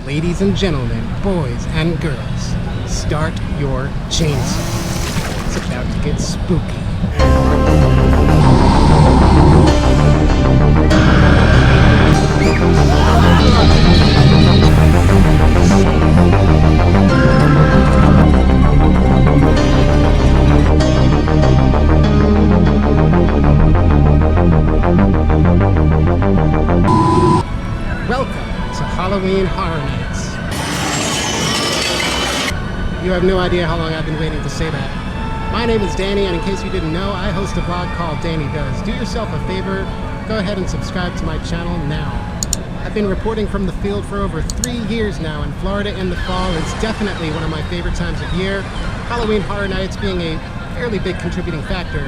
Ladies and gentlemen, boys and girls, start your chainsaw. It's about to get spooky. Halloween Horror Nights. You have no idea how long I've been waiting to say that. My name is Danny, and in case you didn't know, I host a vlog called Danny Does. Do yourself a favor, go ahead and subscribe to my channel now. I've been reporting from the field for over 3 years now, and Florida in the fall is definitely one of my favorite times of year, Halloween Horror Nights being a fairly big contributing factor.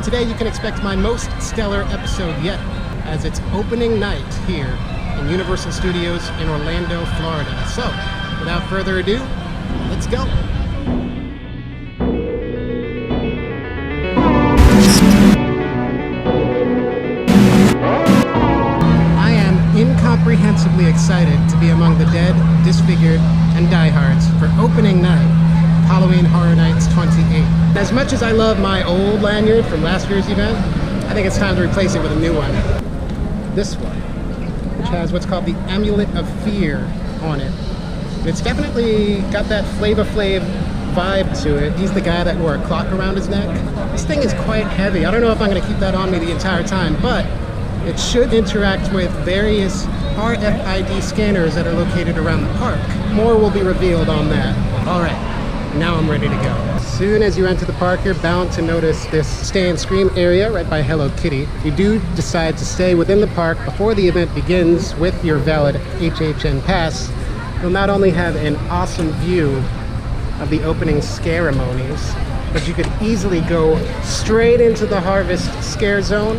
Today you can expect my most stellar episode yet, as it's opening night here in Universal Studios in Orlando, Florida. So, without further ado, let's go. I am incomprehensibly excited to be among the dead, disfigured, and diehards for opening night, Halloween Horror Nights 28. As much as I love my old lanyard from last year's event, I think it's time to replace it with a new one. This one, which has what's called the Amulet of Fear on it. It's definitely got that Flavor Flav vibe to it. He's the guy that wore a clock around his neck. This thing is quite heavy. I don't know if I'm going to keep that on me the entire time, but it should interact with various RFID scanners that are located around the park. More will be revealed on that. All right, now I'm ready to go. As soon as you enter the park, you're bound to notice this Stay and Scream area right by Hello Kitty. If you do decide to stay within the park before the event begins with your valid HHN pass, you'll not only have an awesome view of the opening scaremonies, but you could easily go straight into the Harvest Scare Zone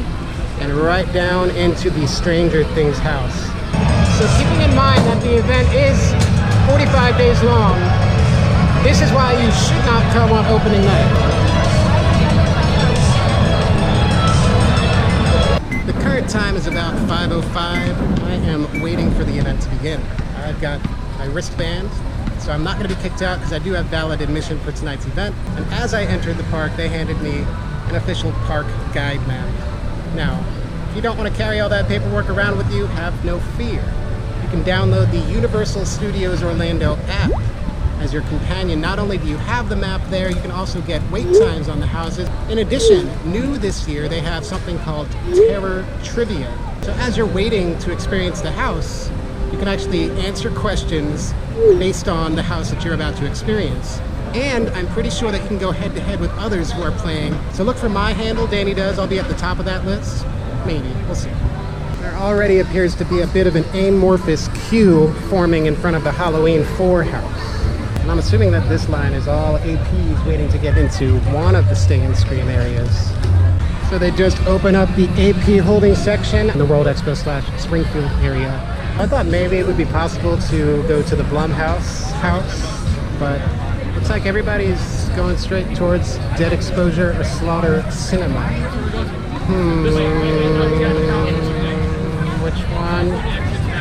and right down into the Stranger Things house. So keeping in mind that the event is 45 days long, this is why you should not come on opening night. The current time is about 5:05. I am waiting for the event to begin. I've got my wristband, so I'm not going to be kicked out because I do have valid admission for tonight's event. And as I entered the park, they handed me an official park guide map. Now, if you don't want to carry all that paperwork around with you, have no fear. You can download the Universal Studios Orlando app as your companion. Not only do you have the map there, you can also get wait times on the houses. In addition, new this year, they have something called Terror Trivia. So as you're waiting to experience the house, you can actually answer questions based on the house that you're about to experience. And I'm pretty sure that you can go head to head with others who are playing. So look for my handle, Danny Does. I'll be at the top of that list. Maybe, we'll see. There already appears to be a bit of an amorphous queue forming in front of the Halloween 4 house. And I'm assuming that this line is all APs waiting to get into one of the Stay and Scream areas. So they just open up the AP holding section in the World Expo / Springfield area. I thought maybe it would be possible to go to the Blumhouse house, but looks like everybody's going straight towards Dead Exposure or Slaughter Cinema. Which one?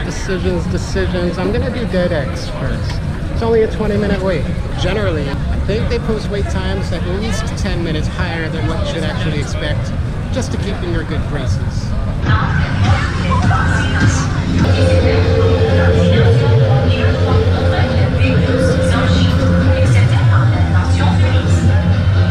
Decisions. I'm gonna do Dead X first. It's only a 20-minute wait. Generally, I think they post wait times at least 10 minutes higher than what you should actually expect, just to keep in your good graces.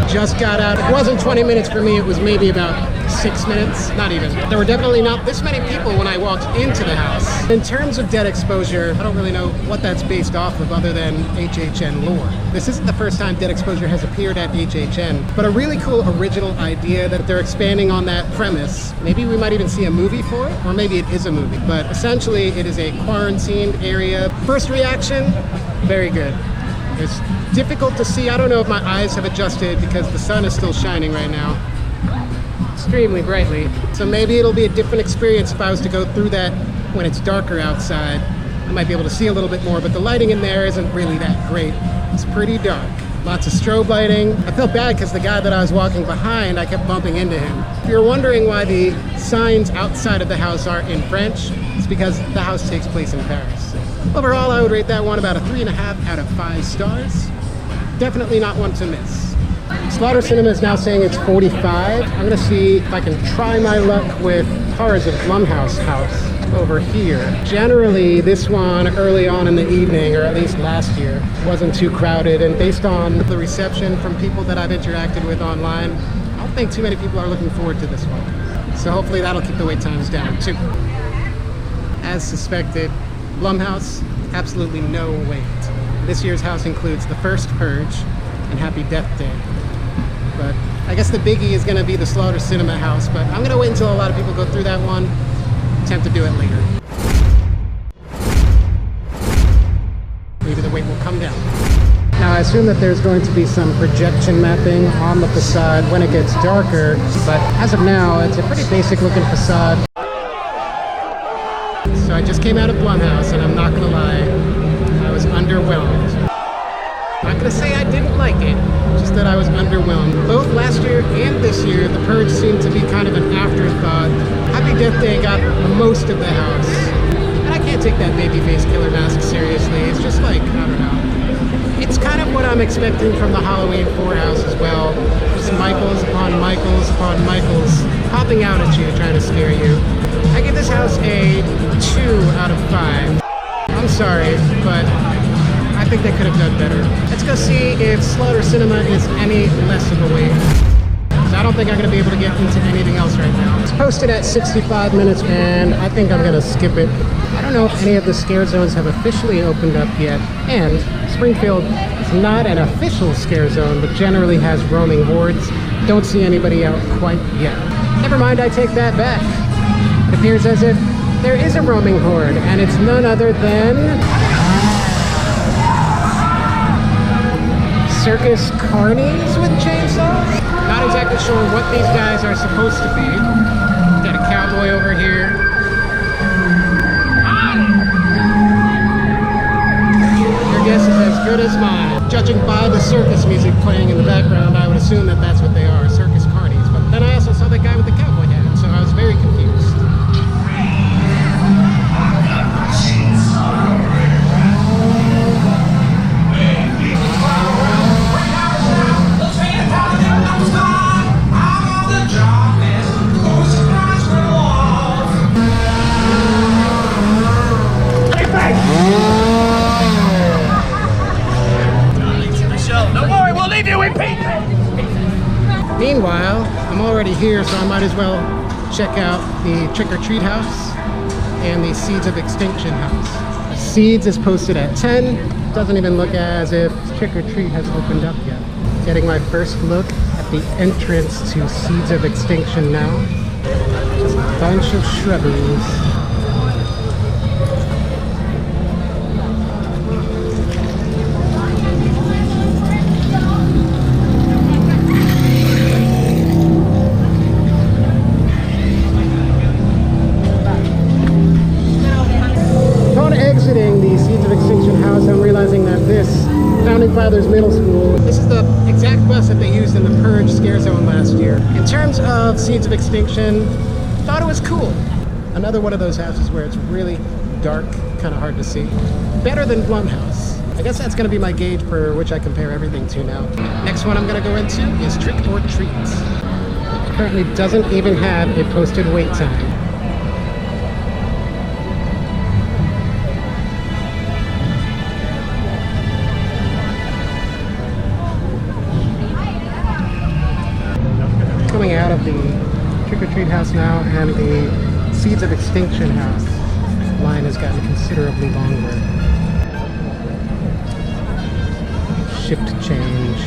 Just got out. It wasn't 20 minutes for me, it was maybe about 6 minutes, not even. There were definitely not this many people when I walked into the house. In terms of Dead Exposure, I don't really know what that's based off of other than HHN lore. This isn't the first time Dead Exposure has appeared at HHN, but a really cool original idea that they're expanding on that premise. Maybe we might even see a movie for it, or maybe it is a movie, but essentially it is a quarantined area. First reaction, very good. It's difficult to see. I don't know if my eyes have adjusted because the sun is still shining right now extremely brightly. So maybe it'll be a different experience if I was to go through that when it's darker outside. I might be able to see a little bit more, but the lighting in there isn't really that great. It's pretty dark. Lots of strobe lighting. I felt bad because the guy that I was walking behind, I kept bumping into him. If you're wondering why the signs outside of the house are in French, it's because the house takes place in Paris. Overall, I would rate that one about a 3.5 out of 5 stars. Definitely not one to miss. Slaughter Cinema is now saying it's 45. I'm gonna see if I can try my luck with Horrors of Blumhouse House over here. Generally, this one early on in the evening, or at least last year, wasn't too crowded, and based on the reception from people that I've interacted with online, I don't think too many people are looking forward to this one. So hopefully that'll keep the wait times down too. As suspected, Blumhouse, absolutely no wait. This year's house includes The First Purge and Happy Death Day. But I guess the biggie is gonna be the Slaughter Cinema house, but I'm gonna wait until a lot of people go through that one. Attempt to do it later. Maybe the weight will come down. Now I assume that there's going to be some projection mapping on the facade when it gets darker, but as of now, it's a pretty basic looking facade. So I just came out of Blumhouse, and I'm not gonna lie, I was underwhelmed. I'm not gonna say I didn't like it, just that I was underwhelmed. Both last year and this year, The Purge seemed to be kind of an afterthought. Happy Death Day got most of the house. And I can't take that babyface killer mask seriously. It's just like, I don't know. It's kind of what I'm expecting from the Halloween 4 house as well. Just Michaels upon Michaels upon Michaels popping out at you, trying to scare you. I give this house a 2 out of 5. I'm sorry, but I think they could have done better. Let's go see if Slaughter Cinema is any less of a wait. I don't think I'm going to be able to get into anything else right now. It's posted at 65 minutes, and I think I'm going to skip it. I don't know if any of the scare zones have officially opened up yet, and Springfield is not an official scare zone, but generally has roaming hordes. Don't see anybody out quite yet. Never mind, I take that back. It appears as if there is a roaming horde, and it's none other than circus carnies with chainsaws? Not exactly sure what these guys are supposed to be. Got a cowboy over here. Your guess is as good as mine. Judging by the circus music playing in the background, I would assume that that's what they are, circus carnies. But then I also saw that guy with the cowboy hat, so I was very confused. Meanwhile, I'm already here, so I might as well check out the Trick or Treat house and the Seeds of Extinction house. Seeds is posted at 10. Doesn't even look as if Trick or Treat has opened up yet. Getting my first look at the entrance to Seeds of Extinction now. Just a bunch of shrubberies. Fathers Middle School. This is the exact bus that they used in the Purge scare zone last year. In terms of Seeds of Extinction, thought it was cool. Another one of those houses where it's really dark, kind of hard to see. Better than Blumhouse. I guess that's going to be my gauge for which I compare everything to now. Next one I'm going to go into is Trick or Treat. It currently doesn't even have a posted wait time. Coming out of the Trick or Treat house now and the Seeds of Extinction house. Line has gotten considerably longer. Shift change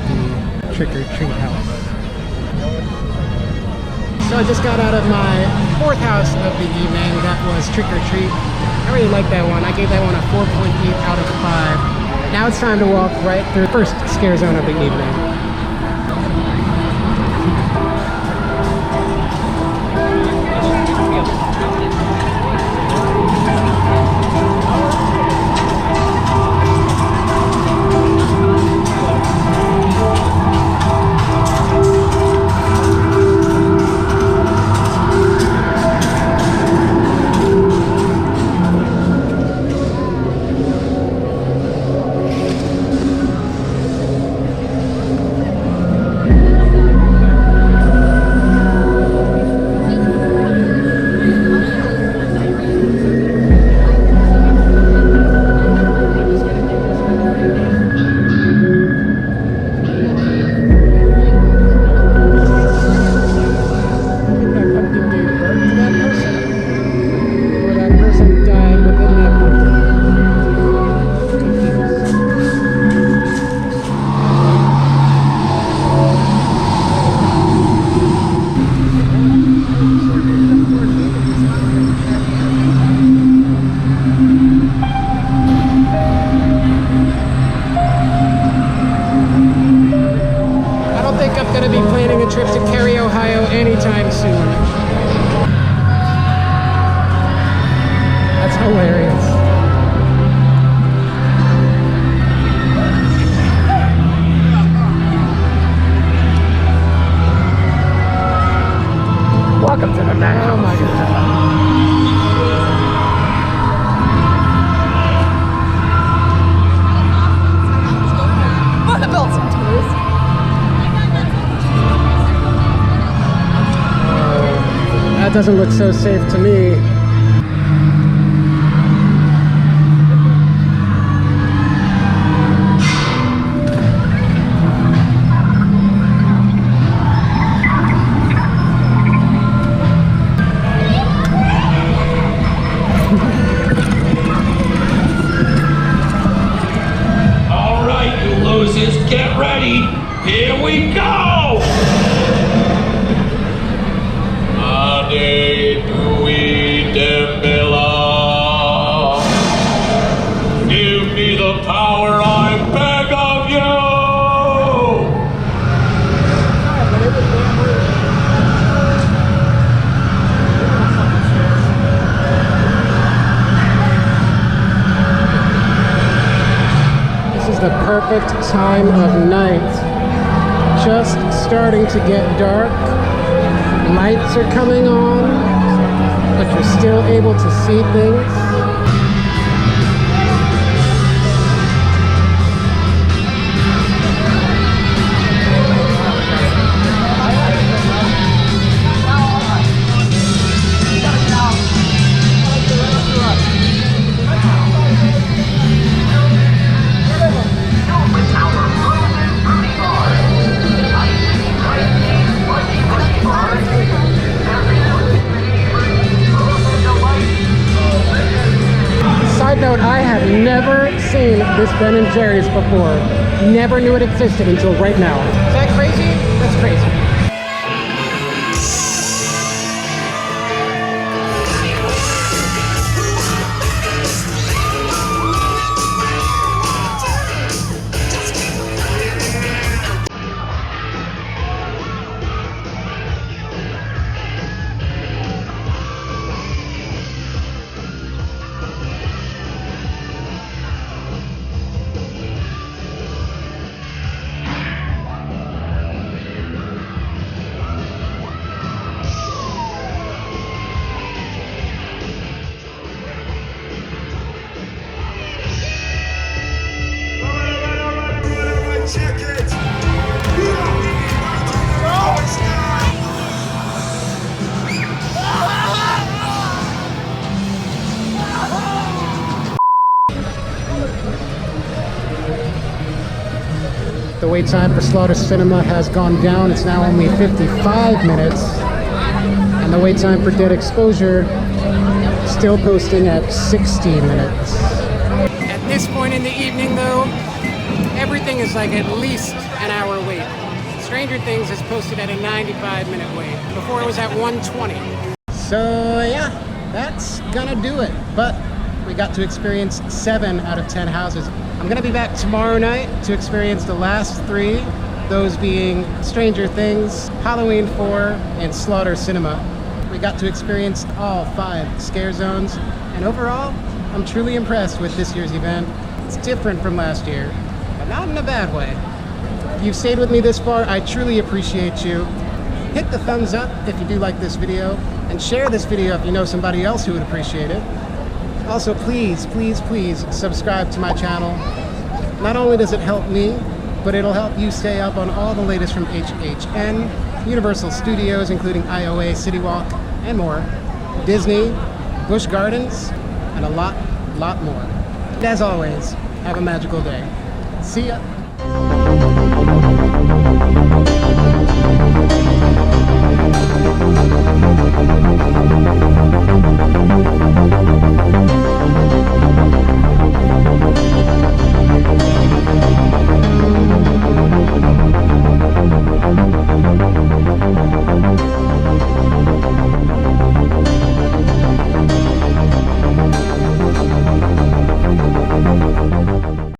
the Trick or Treat house. So I just got out of my 4th house of the evening. That was Trick or Treat. I really like that one. I gave that one a 4.8 out of 5. Now it's time to walk right through the first scare zone of the evening. doesn't look so safe to me. All right, you losers, get ready. Here we go. Give me the power, I beg of you! This is the perfect time of night. Just starting to get dark. Lights are coming on, but you're still able to see things. Side note, I have never seen this Ben & Jerry's before. Never knew it existed until right now. Is that crazy? That's crazy. The wait time for Slaughter Cinema has gone down. It's now only 55 minutes. And the wait time for Dead Exposure still posting at 60 minutes. At this point in the evening though, everything is like at least an hour wait. Stranger Things is posted at a 95-minute wait. Before it was at 120. So yeah, that's gonna do it. But we got to experience 7 out of 10 houses. I'm gonna be back tomorrow night to experience the last 3, those being Stranger Things, Halloween 4, and Slaughter Cinema. We got to experience all 5 scare zones, and overall, I'm truly impressed with this year's event. It's different from last year, but not in a bad way. If you've stayed with me this far, I truly appreciate you. Hit the thumbs up if you do like this video, and share this video if you know somebody else who would appreciate it. Also, please, please, please subscribe to my channel. Not only does it help me, but it'll help you stay up on all the latest from HHN, Universal Studios, including IOA, City Walk, and more, Disney, Busch Gardens, and a lot more. And as always, have a magical day. See ya.